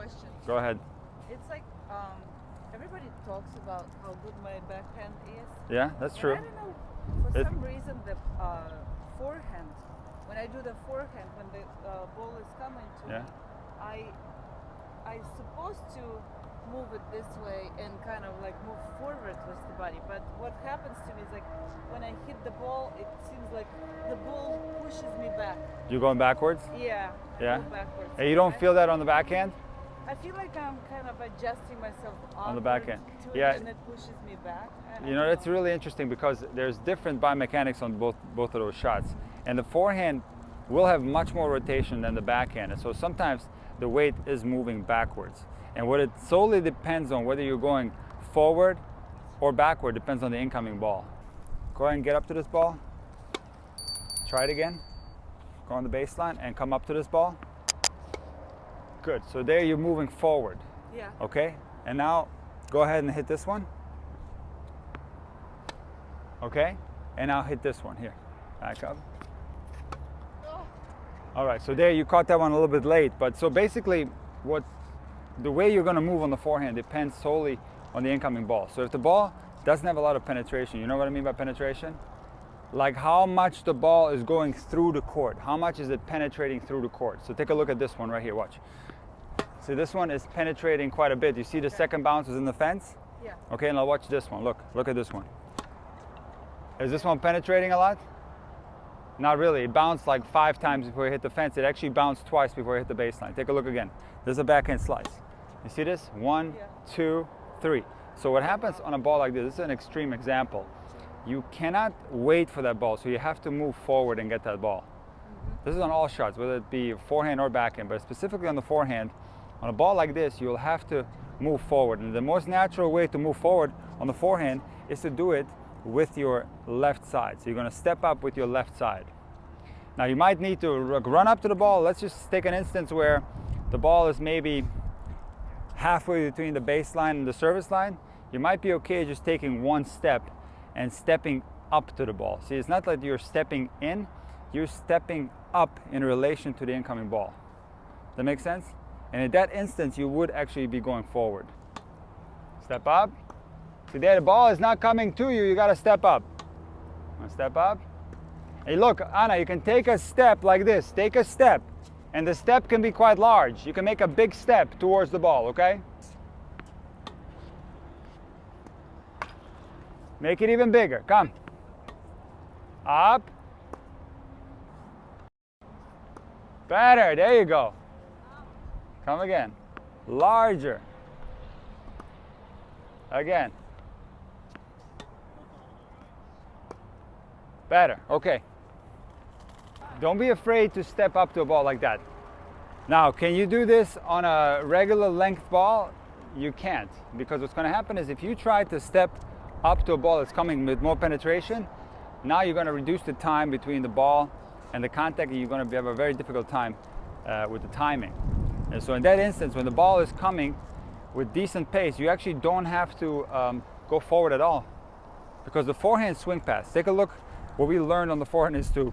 question. Go ahead. It's like everybody talks about how good my backhand is. Yeah, that's true. And I don't know, for some reason the forehand, when I do the forehand, when the ball is coming to me, I'm supposed to move it this way and kind of like move forward with the body. But what happens to me is like when I hit the ball, it seems like the ball pushes me back. You going backwards? Yeah. Yeah. I go backwards. And you don't feel that on the backhand? I feel like I'm kind of adjusting myself On the backhand. to Yeah. it, and it pushes me back. And You know, that's really interesting because there's different biomechanics on both of those shots. And the forehand will have much more rotation than the backhand. And so sometimes the weight is moving backwards. And what it solely depends on whether you're going forward or backward depends on the incoming ball. Go ahead and get up to this ball. Try it again. Go on the baseline and come up to this ball. Good. So there you're moving forward. Yeah. Okay? And now go ahead and hit this one. Okay? And now hit this one here. Back up. All right, so there you caught that one a little bit late, but so basically the way you're going to move on the forehand depends solely on the incoming ball. So if the ball doesn't have a lot of penetration, you know what I mean by penetration? Like how much the ball is going through the court. How much is it penetrating through the court? So take a look at this one right here, watch. So this one is penetrating quite a bit. You see the second bounce is in the fence? Yeah. Okay, now watch this one. Look at this one. Is this one penetrating a lot? Not really. It bounced like 5 times before it hit the fence. It actually bounced twice before it hit the baseline. Take a look again. There's a backhand slice. You see this? 1, 2, 3. So what happens on a ball like this is an extreme example. You cannot wait for that ball, so you have to move forward and get that ball. This is on all shots, whether it be forehand or backhand, but specifically on the forehand, on a ball like this, you'll have to move forward. And the most natural way to move forward on the forehand is to do it with your left side. So you're going to step up with your left side. Now you might need to run up to the ball. Let's just take an instance where the ball is maybe halfway between the baseline and the service line. You might be okay just taking one step and stepping up to the ball. See, it's not that you're stepping in, you're stepping up in relation to the incoming ball. Does that make sense? And in that instance, you would actually be going forward. Step up. See there, the ball is not coming to you, you gotta step up. Step up. Hey look, Anna, you can take a step like this, take a step. And the step can be quite large. You can make a big step towards the ball, okay? Make it even bigger, come. Up. Better, there you go. Come again. Larger. Again. Better, okay. Don't be afraid to step up to a ball like that. Now, can you do this on a regular length ball? You can't, because what's going to happen is if you try to step up to a ball that's coming with more penetration, now you're going to reduce the time between the ball and the contact, and you're going to have a very difficult time with the timing. And so in that instance, when the ball is coming with decent pace, you actually don't have to go forward at all, because the forehand swing pass, take a look. What we learned on the forehand is to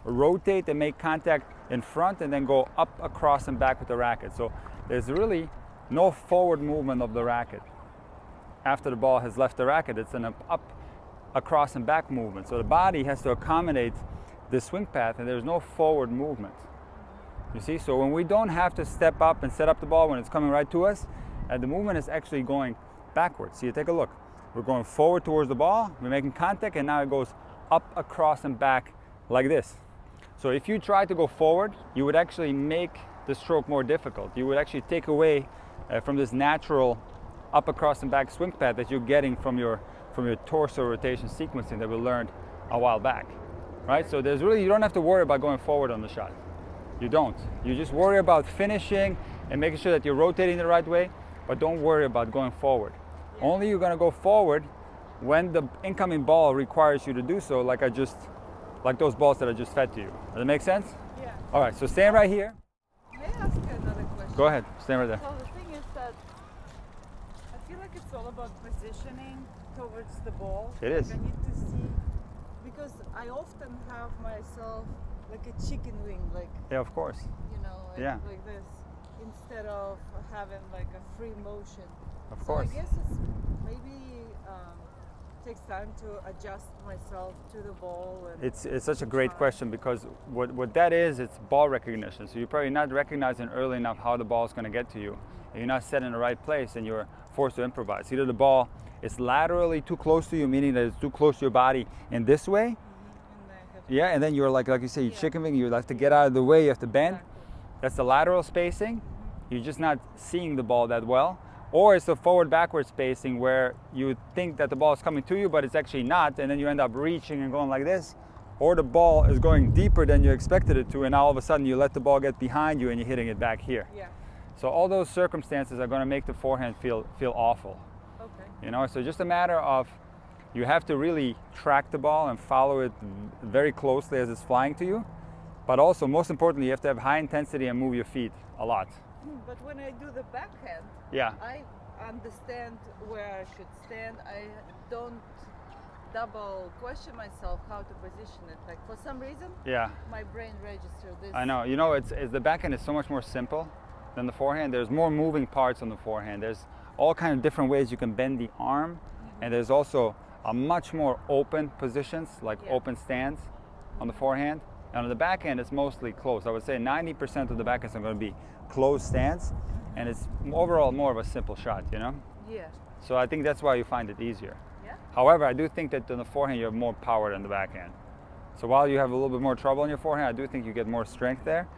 rotate and make contact in front and then go up, across, and back with the racket. So there's really no forward movement of the racket. After the ball has left the racket, it's an up, across, and back movement. So the body has to accommodate this swing path, and there's no forward movement. You see, so when we don't have to step up and set up the ball when it's coming right to us, the movement is actually going backwards. See, take a look. We're going forward towards the ball, we're making contact, and now it goes up, across, and back like this. So if you try to go forward, you would actually make the stroke more difficult. You would actually take away from this natural up, across, and back swing path that you're getting from your torso rotation sequencing that we learned a while back, right? So there's really, you don't have to worry about going forward on the shot. You don't. You just worry about finishing and making sure that you're rotating the right way, but don't worry about going forward. Yeah. Only you're going to go forward when the incoming ball requires you to do so, like those balls that I just fed to you. Does that make sense? Yeah. All right, so stand right here. May I ask you another question? Go ahead, stand right there. So the thing is that I feel like it's all about positioning towards the ball. It is. Like I need to see, because I often have myself like a chicken wing, like, yeah, of course. you know, like, yeah. like this. instead of having like a free motion. Of course. So I guess it's maybe takes time to adjust myself to the ball. And It's such a great question, because what that is, it's ball recognition. So you're probably not recognizing early enough how the ball is going to get to you. And you're not set in the right place, and you're forced to improvise. Either the ball is laterally too close to you, meaning that it's too close to your body in this way. Yeah, and then you're like you say, you're chicken wing, you have to get out of the way, you have to bend. Exactly. That's the lateral spacing. You're just not seeing the ball that well. Or it's the forward-backward spacing, where you think that the ball is coming to you, but it's actually not, and then you end up reaching and going like this. Or the ball is going deeper than you expected it to, and now all of a sudden you let the ball get behind you and you're hitting it back here. Yeah. So all those circumstances are going to make the forehand feel awful. Okay. You know, so just a matter of, you have to really track the ball and follow it very closely as it's flying to you. But also, most importantly, you have to have high intensity and move your feet a lot. But when I do the backhand, Yeah. I understand where I should stand. I don't double question myself how to position it. Like for some reason, Yeah. my brain registers this. I know. You know, it's the backhand is so much more simple than the forehand. There's more moving parts on the forehand. There's all kind of different ways you can bend the arm, and there's also a much more open positions, like open stands on the forehand. And on the backhand, it's mostly closed. I would say 90% of the backhands are going to be closed stance, and it's overall more of a simple shot, you know? Yeah. So I think that's why you find it easier. Yeah. However, I do think that on the forehand you have more power than the backhand. So while you have a little bit more trouble on your forehand, I do think you get more strength there,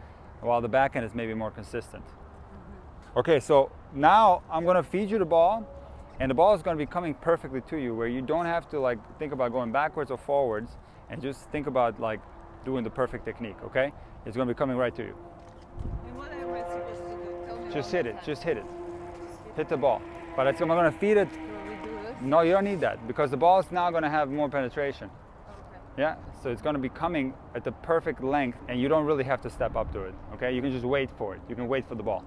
while the backhand is maybe more consistent. Okay, so now I'm going to feed you the ball, and the ball is going to be coming perfectly to you, where you don't have to like think about going backwards or forwards, and just think about like doing the perfect technique, okay? It's going to be coming right to you. And what am I supposed to do? Tell me Just one hit more it, time. just hit it. Hit the ball. But I'm going to feed it. Will we do this? No, you don't need that, because the ball is now going to have more penetration. Okay. Yeah, so it's going to be coming at the perfect length, and you don't really have to step up to it, okay? You can just wait for it. You can wait for the ball.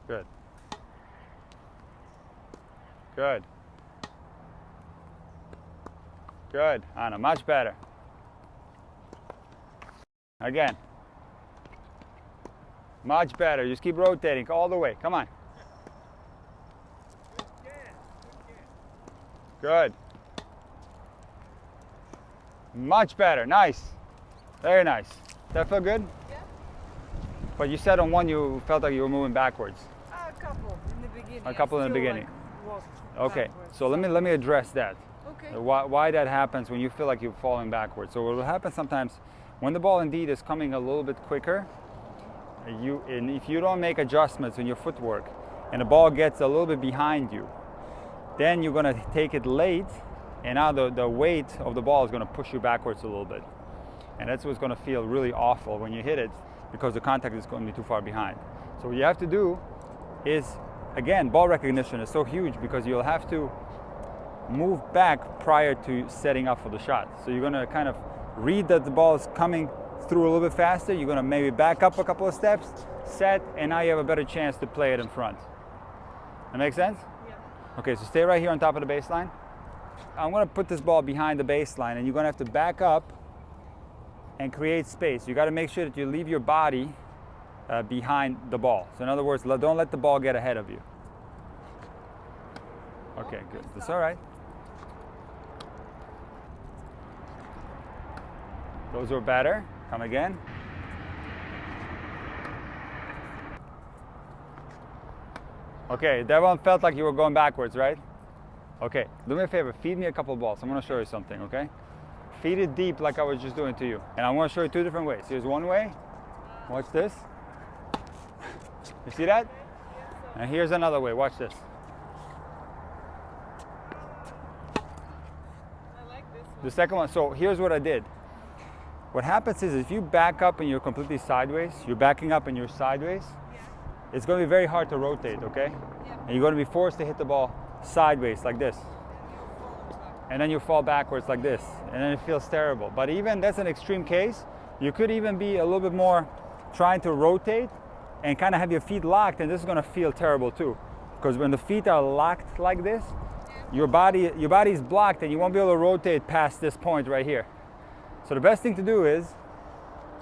Good. Good. Good, Anna, much better. Again. Much better. Just keep rotating all the way. Come on. Good. Much better. Nice. Very nice. That feel good? Yeah. But you said on one you felt like you were moving backwards. A couple in the beginning. A couple in the I still, beginning. Like, walk Okay. backwards. So let me address that. Okay. Why that happens when you feel like you're falling backwards. So what will happen sometimes when the ball indeed is coming a little bit quicker, and if you don't make adjustments in your footwork and the ball gets a little bit behind you, then you're going to take it late, and now the weight of the ball is going to push you backwards a little bit. And that's what's going to feel really awful when you hit it, because the contact is going to be too far behind. So what you have to do is, again, ball recognition is so huge, because you'll have to move back prior to setting up for the shot. So you're going to kind of read that the ball is coming through a little bit faster. You're going to maybe back up a couple of steps, set, and now you have a better chance to play it in front. That make sense? Yeah. Okay, so stay right here on top of the baseline. I'm going to put this ball behind the baseline, and you're going to have to back up and create space. You got to make sure that you leave your body behind the ball. So in other words, don't let the ball get ahead of you. Okay, good. That's all right. Those were better. Come again. Okay, that one felt like you were going backwards, right? Okay, do me a favor, feed me a couple of balls. I'm going to show you something, okay? Feed it deep like I was just doing to you. And I'm going to show you two different ways. Here's one way. Watch this. You see that? And here's another way. Watch this. I like this one. The second one, so here's what I did. What happens is if you back up and you're completely sideways, you're backing up and you're sideways, it's going to be very hard to rotate, okay? Yeah. And you're going to be forced to hit the ball sideways like this. And then you fall backwards like this. And then it feels terrible. But even that's an extreme case. You could even be a little bit more trying to rotate and kind of have your feet locked, and this is going to feel terrible too. because when the feet are locked like this, your body is blocked and you won't be able to rotate past this point right here. So the best thing to do is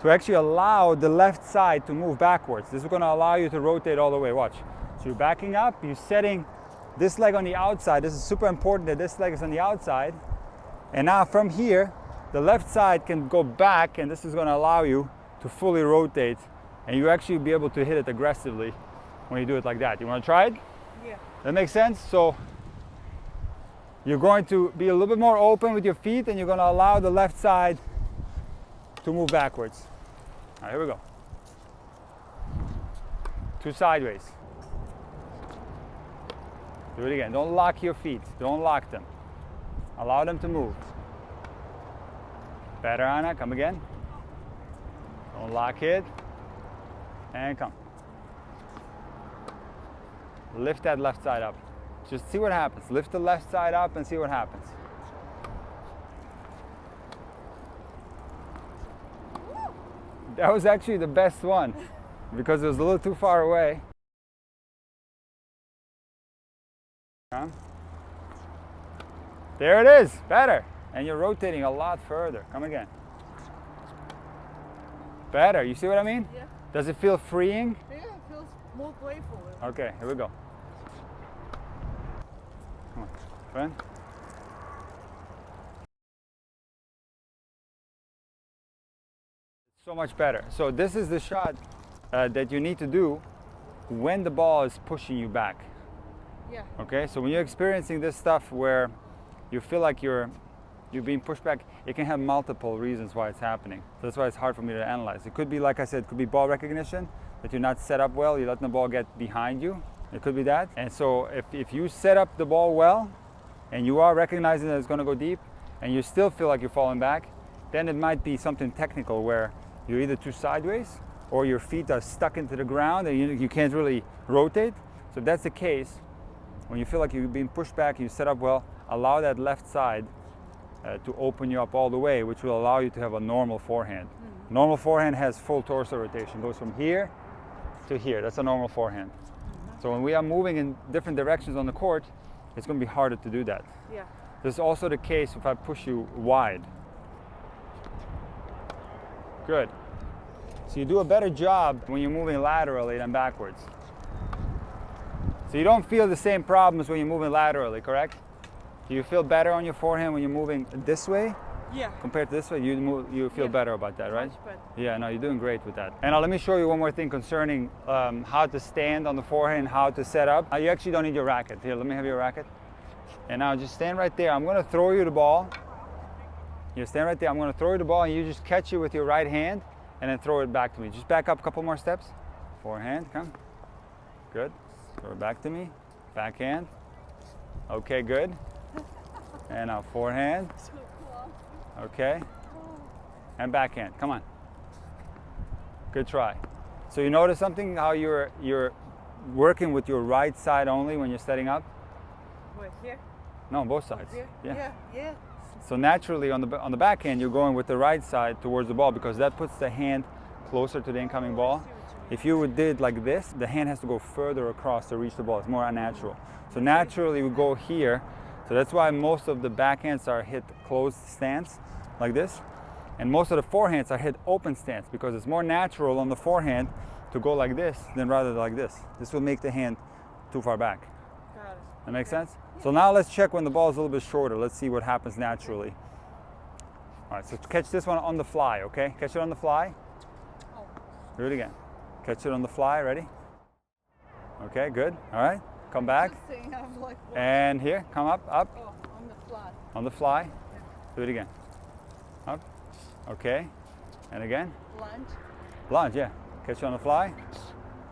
to actually allow the left side to move backwards. This is going to allow you to rotate all the way. Watch. So you're backing up, you're setting this leg on the outside. This is super important that this leg is on the outside. And now from here, the left side can go back, and this is going to allow you to fully rotate, and you actually be able to hit it aggressively when you do it like that. You want to try it? Yeah. That makes sense? So you're going to be a little bit more open with your feet, and you're going to allow the left side to move backwards. All right, here we go. 2 sideways. Do it again. Don't lock your feet. Don't lock them. Allow them to move. Better, Anna. Come again. Don't lock it. And come. Lift that left side up. Just see what happens. Lift the left side up and see what happens. That was actually the best one because it was a little too far away. There it is. Better. And you're rotating a lot further. Come again. Better. You see what I mean? Yeah. Does it feel freeing? Yeah, it feels more playful. Okay, here we go. Come on, friend. So much better. So this is the shot that you need to do when the ball is pushing you back. Yeah. Okay, so when you're experiencing this stuff where you feel like you're being pushed back, it can have multiple reasons why it's happening. So that's why it's hard for me to analyze. It could be, like I said, it could be ball recognition, that you're not set up well, you're letting the ball get behind you. It could be that. And so if you set up the ball well, and you are recognizing that it's going to go deep, and you still feel like you're falling back, then it might be something technical where you're either too sideways, or your feet are stuck into the ground and you can't really rotate. So if that's the case, when you feel like you're being pushed back, you set up well, allow that left side to open you up all the way, which will allow you to have a normal forehand. Mm-hmm. Normal forehand has full torso rotation, goes from here to here. That's a normal forehand. Mm-hmm. So when we are moving in different directions on the court, it's going to be harder to do that. Yeah. This is also the case if I push you wide. Good. So you do a better job when you're moving laterally than backwards. So you don't feel the same problems when you're moving laterally, correct? Do you feel better on your forehand when you're moving this way? Yeah. Compared to this way, you feel better about that, right? Much better. Yeah, no, you're doing great with that. And now let me show you one more thing concerning how to stand on the forehand, how to set up. You actually don't need your racket. Here, let me have your racket. And now just stand right there. I'm going to throw you the ball. You stand right there. I'm going to throw you the ball, and you just catch it with your right hand and then throw it back to me. Just back up a couple more steps. Forehand, come. Good. Throw it back to me. Backhand. Okay, good. And now forehand. Okay. And backhand. Come on. Good try. So you notice something, how you're working with your right side only when you're setting up? What, here? No, both sides. Here? Yeah. Yeah. So naturally on the backhand, you're going with the right side towards the ball because that puts the hand closer to the incoming ball. If you did like this, the hand has to go further across to reach the ball. It's more unnatural. So naturally we go here. So that's why most of the backhands are hit closed stance like this. And most of the forehands are hit open stance because it's more natural on the forehand to go like this than rather like this. This will make the hand too far back. Got it. That makes sense? So now let's check when the ball is a little bit shorter. Let's see what happens naturally. All right, so catch this one on the fly, okay? Catch it on the fly. Oh. Do it again. Catch it on the fly, ready? Okay, good. All right, come back. Just saying, I'm like, what? And here, come up. Oh, on the flat. On the fly. Yeah. Do it again. Up. Okay. And again. Lunge. Lunge, yeah. Catch it on the fly.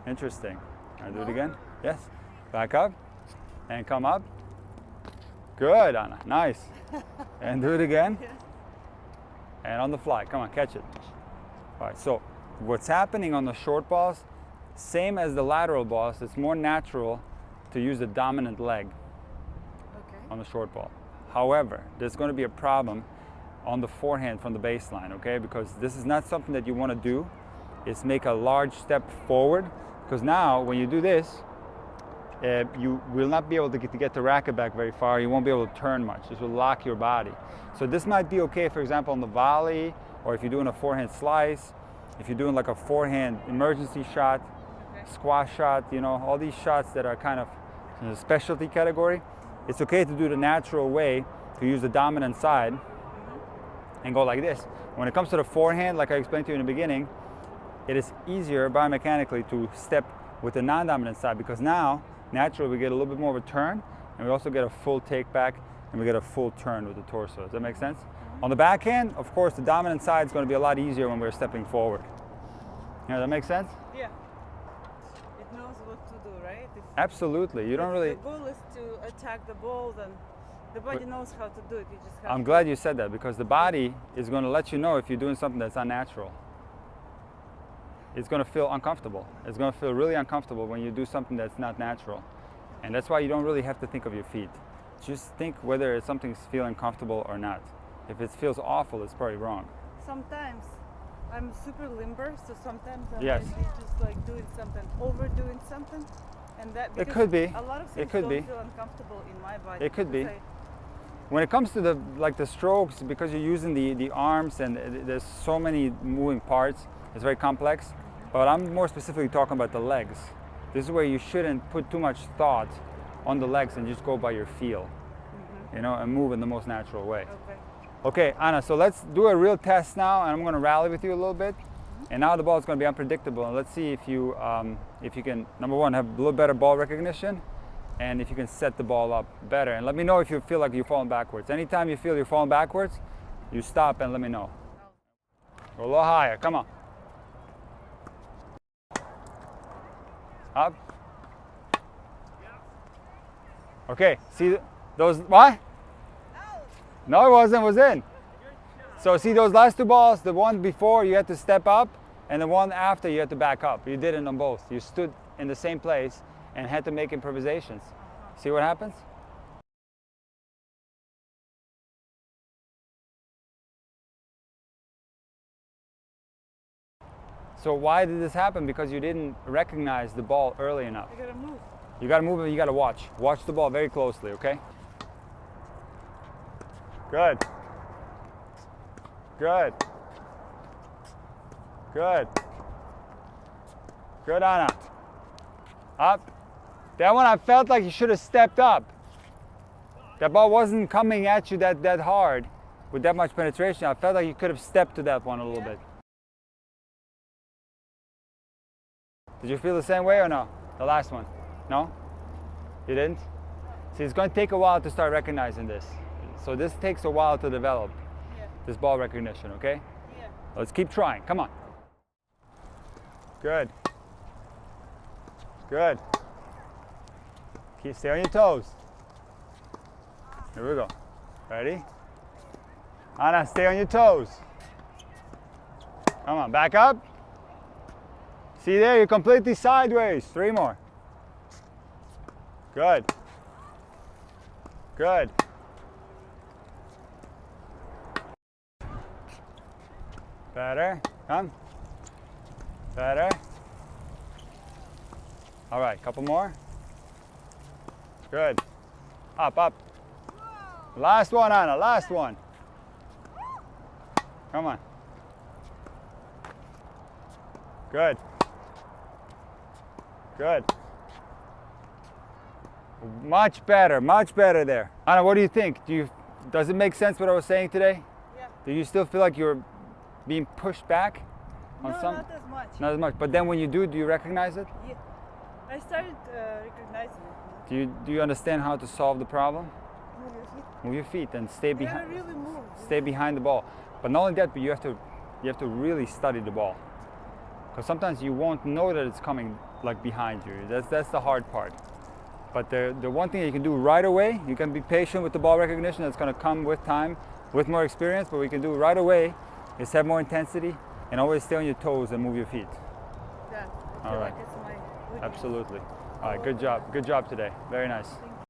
Interesting. All right, do it again. Yes. Back up. And come up. Good, Anna. Nice. And do it again. Yeah. And on the fly. Come on, catch it. All right, so what's happening on the short balls, same as the lateral balls, it's more natural to use the dominant leg on the short ball. However, there's going to be a problem on the forehand from the baseline, okay? Because this is not something that you want to do. It's make a large step forward, because now when you do this, you will not be able to get the racket back very far. You won't be able to turn much. This will lock your body. So this might be okay, for example, on the volley, or if you're doing a forehand slice, if you're doing like a forehand emergency shot, squash shot, you know, all these shots that are kind of in the specialty category. It's okay to do the natural way, to use the dominant side and go like this. When it comes to the forehand, like I explained to you in the beginning, it is easier biomechanically to step with the non-dominant side, because now naturally we get a little bit more of a turn, and we also get a full take back, and we get a full turn with the torso. Does that make sense? On the backhand, of course, the dominant side is going to be a lot easier when we're stepping forward. You know, that makes sense? Yeah. It knows what to do, right? Absolutely. You don't really. The goal is to attack the ball, then the body knows how to do it. You just have I'm glad you said that, because the body is going to let you know if you're doing something that's unnatural. It's going to feel uncomfortable. It's going to feel really uncomfortable when you do something that's not natural. And that's why you don't really have to think of your feet. Just think whether something's feeling comfortable or not. If it feels awful, it's probably wrong. Sometimes I'm super limber, so sometimes I Yes. might be just like doing something, overdoing something, and that It could be. A lot of things It could don't be. feel uncomfortable in my body. It could be. because When it comes to the strokes, because you're using the arms and there's so many moving parts, it's very complex. But I'm more specifically talking about the legs. This is where you shouldn't put too much thought on the legs and just go by your feel, you know, and move in the most natural way. Okay. Okay, Anna, so let's do a real test now, and I'm going to rally with you a little bit. And now the ball is going to be unpredictable, and let's see if you can, number one, have a little better ball recognition, and if you can set the ball up better. And let me know if you feel like you're falling backwards. Anytime you feel you're falling backwards, you stop and let me know. Go a little higher, come on. Up. Okay, see those, what? No, it wasn't, it was in. So see those last two balls, the one before you had to step up, and the one after you had to back up. You did it on both. You stood in the same place and had to make improvisations. See what happens? So why did this happen? Because you didn't recognize the ball early enough. I gotta move. You gotta move it, you gotta watch. Watch the ball very closely, okay? Good. Good. Good. Good, Anna. Up. That one I felt like you should have stepped up. That ball wasn't coming at you that hard with that much penetration. I felt like you could have stepped to that one a little bit. Did you feel the same way or no? The last one? No? You didn't? See, it's going to take a while to start recognizing this. So this takes a while to develop, this ball recognition, okay? Yeah. Let's keep trying. Come on. Good. Good. Stay on your toes. Here we go. Ready? Anna, stay on your toes. Come on, back up. See there, you're completely sideways. 3 more. Good. Good. Better. Come. Better. All right, couple more. Good. Up, up. Last one, Anna, last one. Come on. Good. Good. Much better there. Anna, what do you think? Does it make sense what I was saying today? Yeah. Do you still feel like you're being pushed back on No, some? not as much. Not as much. But then when you do you recognize it? Yeah. I started recognizing it. Do you understand how to solve the problem? Move your feet. Move your feet and stay You behind. gotta really move. Stay behind the ball. But not only that, but you have to really study the ball. Because sometimes you won't know that it's coming like behind you. That's the hard part. But the one thing you can do right away, you can be patient with the ball recognition. That's going to come with time, with more experience. But what you can do right away is have more intensity and always stay on your toes and move your feet. Yeah. I All feel right. like it's my weakness. Absolutely. All right. Good job. Good job today. Very nice. Thank